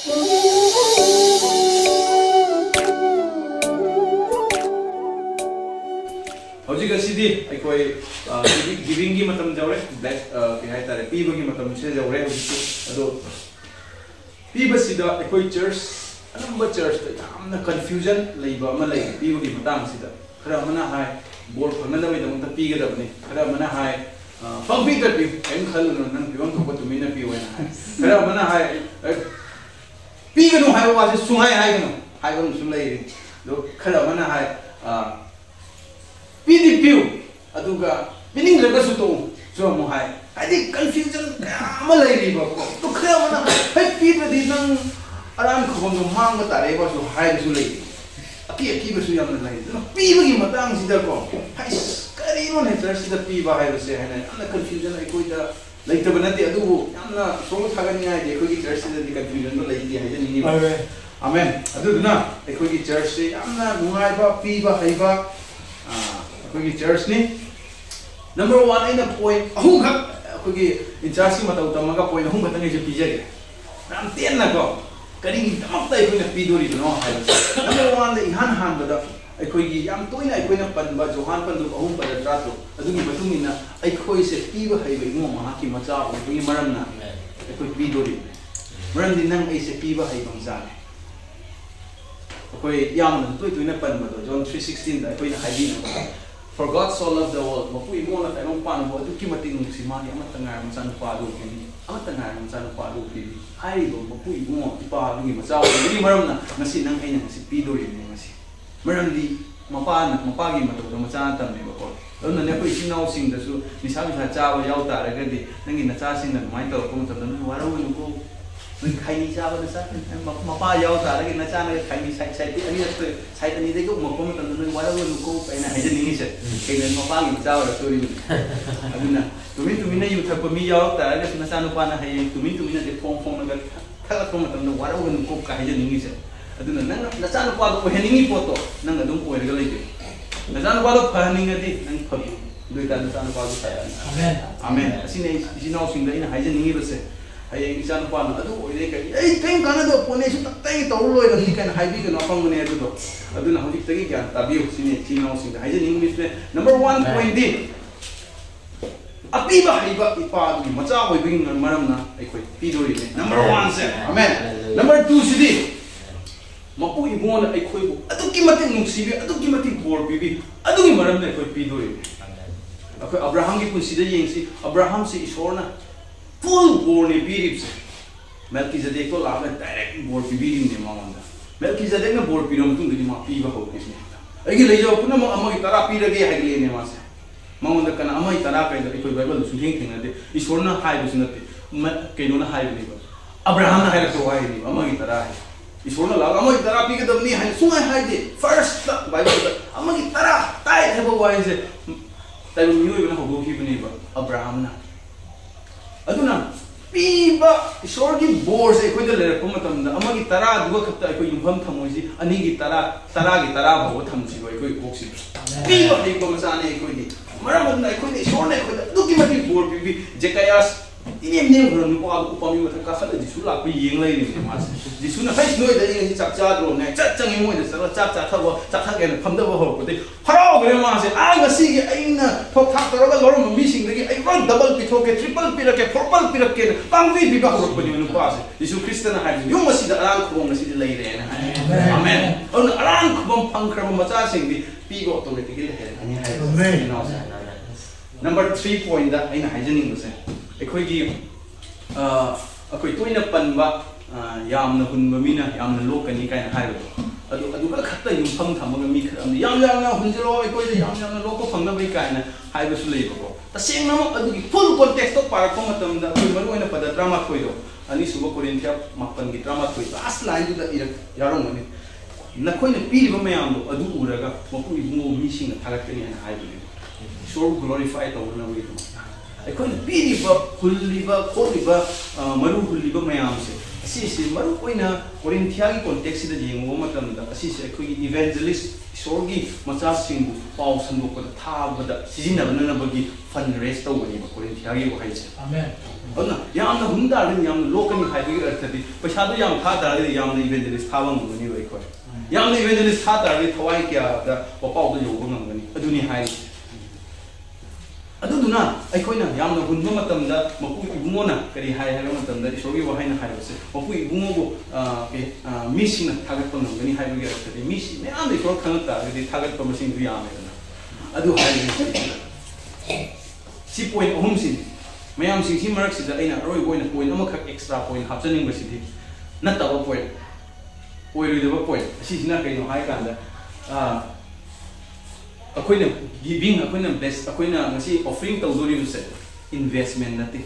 Hojik asidi aikoi giving gi matam jawre black ke hai tare piba gi matam se jawre ado piba sida aikoi church anamba church ta yamna confusion leiba ama lei piba gi matam sida khara mana hai bol phangna mai dam ta piga dabni khara mana hai pangpi ta pi em khalu no nan piwang ko tu mina pi wena khara mana hai piga no hai wa se sungai hai no hai bam sum lei do khara mana hai pidi piu aduga meaning laga su to so mo hai adi confusion kama lai ri ba ko to khaya mana hai pidi di nang aran khom no mang ba tare ba su hai su lai aki ba su yam lai no pi ba gi matang si da ko hai kari no ne tar si da pi ba hai se hai na ana confusion ai koi da lai ta banati adu yamna so thagan ni ai de ko gi church da di confusion no lai di hai ni ni amen adu na ai ko gi church se yamna nungai ba pi ba hai ba Kugi church ni number 1 ina point ahum khak kugi in church ma tau tamaga point ahum khatang je pijage ram ten na ko kari ni tamak tai kuina pidori no hai number 1 le ihan han bada ai kugi yam toina ai kuina pan ba johan pan du ahum pa tra to adu ni batung ina ai koi se piba hai bai mo ma ki macha o kugi maram na ai koi pidori maram din nang ai se piba hai bang sa koi yam na toina pan ba John 3:16 ai kuina hai din For God so loved the world, mapui mo na tayo paano mo ito kimating si Mani amat tengah macam padu kini, amat tengah macam padu kini. Hari lo mapui mo ipadu ni macam ini maram na nasi nang ay nang si pido ini nasi. Maram di mapagi matau macam tam ni bakol. Lalu nanti aku isi nau sing dasu misalnya saja yau tarik di nanti naca sing dan main tahu kamu macam nanti walau nuku Kaini sahabat dasar, mapa jauh tak lagi naca nak kaini saya ini tu saya tadi tu makom tentang walau nuko kaina aja ni sih, kaina mapa ni jauh dah sorry. Abina, tumi na you tak pemi jauh tak lagi naca nupa na hai, tumi na de form nak kalau kamu tentang walau nuko kaina aja ni sih. Abina, nang naca nupa tu heningi foto, nang adum kau ergal lagi. Naca nupa tu heningi adi, nang pergi. Dua kali naca nupa tu saya. Amen. Amen. Sini nau singga ini aja ni bersih. Hayang isang paano ado oile kay kayo kana do pone su taktay tawloy lang kan highway ko napang mune ado na hujik tagi kya tabiyo sinaw sing haja English number 1 point din api ba haiba ipa du macha hoy bing maram na ai koi pidori number 1 se amen number 2 sidi mapu ibon ai koi bu adu kimatin nungsibi adu kimatin bor bibi adu gi maram na koi pidori akoi Abraham gi punsida yengsi Abraham si ishorna full born biribs Melchizedek to laga direct born bibirim ne mamanda Melchizedek na born piram tung di ma piba ho kisne agi lejo puna mo amagi tara pirage hagle ne mas mamanda kana amai tara kai da ikoi bible su hing thing ade ishorna hai bu sunate keino na hai ni ba Abraham na hai to hai ni amagi tara hai ishorna laga amagi tara pi ke dabni hai sungai hai de first bible amagi tara tai hai bo wai se tai bu miu ibna ho go ki bani ba Abraham na aduna piba sorgi bor se ko de le ko matam da amagi tara duga khata ko yumham thamoisi ani gi tara gi tara bhaw thamsi ko boxi piba dei ko masane ko di maram na ko ni sorne ko duki mati bor pibi jekayas ini ngron ko agu upami mathak ka khala jisu la ko yeng lai ni mas jisu na face noi da ni chak cha ro ne cha chang mo de sa chak cha thawa chak thak en pham da ho ko de harau gre ma se a ga si gi aina thok thak ro ga lor mi sing de ai ron double pi thok ke triple pi ra ke triple pi ra ke pang vi bi ba ho ko ni nu pa se jisu kristen na ha yum ma si da arang ko ma si lai re na amen on arang ko pang kram ma cha sing di pi go automatically he ani hai number 3 point da aina haijening se ekoi gi akoi toina panba yamna hunba mina yamna lokani kaina haibo adu ka khatta yum phang thamaga mi kham yam hunjelo ekoi da yam loko phangna bai kaina haibo su leibo ko taseng nam adu gi full context to para ko matam da koi maru ina pada drama koi do ani suba korinthia mapan gi drama koi last line da yarong mani na koi na pi ba mayam do adu uraga mapu ibungo mi sing thalakani ana haibo so glorify to na wi I couldn't be the Huliba, Koliba, Maru Huliba Mayam. asisi maru oina Korinthia gi context da yengo matam da asisi akhoi evangelist sorgi macha singbu pau sandu ko tha bada sijina banana bagi fundraise to bani Korinthia gi wahai che amen ona yamna hunda rin yamna lokani haibi arthati paisa do yam tha da yamna evangelist tha bang bani wai ko yamna evangelist tha da ri thawai kya da pau do yogo ngam bani aduni hai aduduna aikoina yamna hunba matamda mapu ibungona kari hai hai matamda isogi wahaina hai base mapu ibungo ke misina thagat pon ngani hai bi arthati misi me ame ko khangta ri thagat pon masing du yame na adu hai si point ahum sin mayam sing si marak si da aina roi boina point amakha extra point hapchaning ba si na tawa point oirui da point si sina kaino hai kanda akoina giving akoina bless akoina ngasi offering tawdori buse investment nati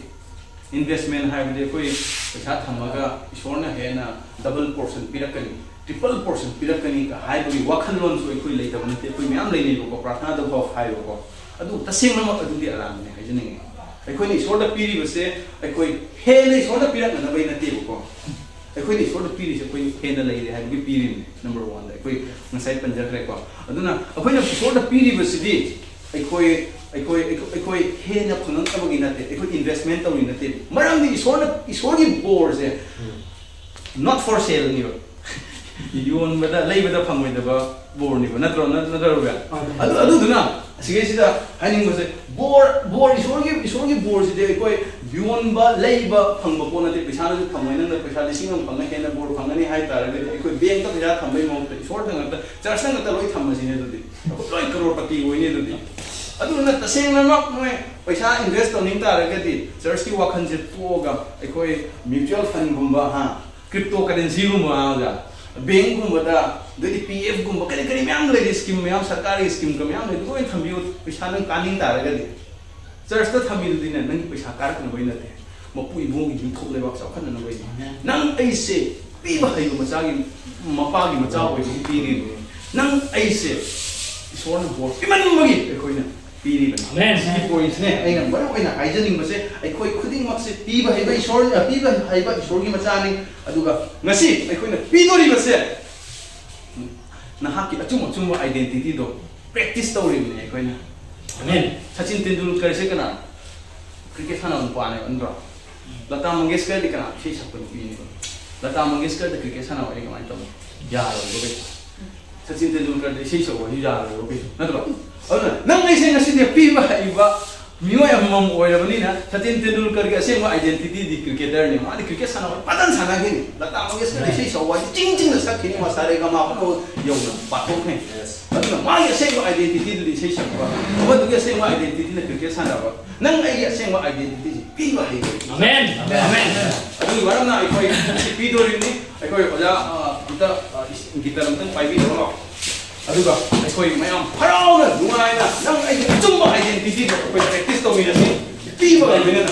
investment haibde koi paisa thamaga isorna hena double portion pirakani triple portion pirakani ka haibri wakhal lon so koi leita banate koi myam leini ko prathana da bhav haibo ko adu tasing nama adu di alam ne hajini akoina isorda piri buse akoi hena isorda pirakna na bai nate ko akhoi ni sort of piri se koi hena lai hai gi piri number 1 da koi ngasai panjak re ko aduna akhoi na sort of piri basidi akhoi hena phunang tabagi nate akhoi investment tawri nate maram di sort of boards not for sale ni you on bada lai bada phangoi da ba board ni na tro ba adu duna sige sida haning base board isorgi board side koi bion ba lai ba phangba ko na te pisa na phangoi na pisa lising ang phangna hena board phangani hai tar de koi bank ta pisa thambai mo te isor thang ta charsa na ta loi thamma sine do di loi crorepati hoi ne do di adu na ta seng na nok noi pisa invest to ning ta ra ga di church ki wakhan je to ga koi mutual fund gumba ha cryptocurrency gumba ga bank gumba da the PF gumba kare kare myam le scheme myam sarkari scheme ka myam le do in thambiu pisa nang kaning ta ra ga di church ta thamil din nang pisa kar kan boi na te mapu ibung gi thop le bak sa khan na boi nang ai se pi ba hai ma cha gi mapa gi ma cha boi gi pi ni nang ai se isor na bor iman magi e koina pi ni ban amen si points ne ai nang ba koina ai janing ba se ai koi khuding mak se pi ba hai ba isor pi ba hai ba isor gi ma cha ni aduga ngasi ai koina pi no ri ba se na haki achum identity do practice tawri ne koina amen Sachin Tendulkar se kana cricket sana un paane andra Lata Mangeshkar di kana sei sapun pi ni Lata Mangeshkar de cricket sana wai kamai to ya lo be Sachin Tendulkar de sei so wai ya lo be na to nang ai se ngasi de pi ba iba miwa ya mam oira bani na Sachin Tendulkar ge se ma identity di cricketer ni ma di cricket sana wai patan sana ge Lata Mangeshkar de sei so wai jing da sak ni ma sare ga ma ko yo na patok ne aduna ma ya se ma identity di sei sak ba ba du ge se ma identity na cricket sana ba nang ai ya se ma identity pi ba ai amen amen adu waram na ai koi pi do rin ni ai koi oja kita lamtang pai bi do aduga ai koi mayam harau na dungai na nang ai chumba identity ko practice to mi na pi ba ai na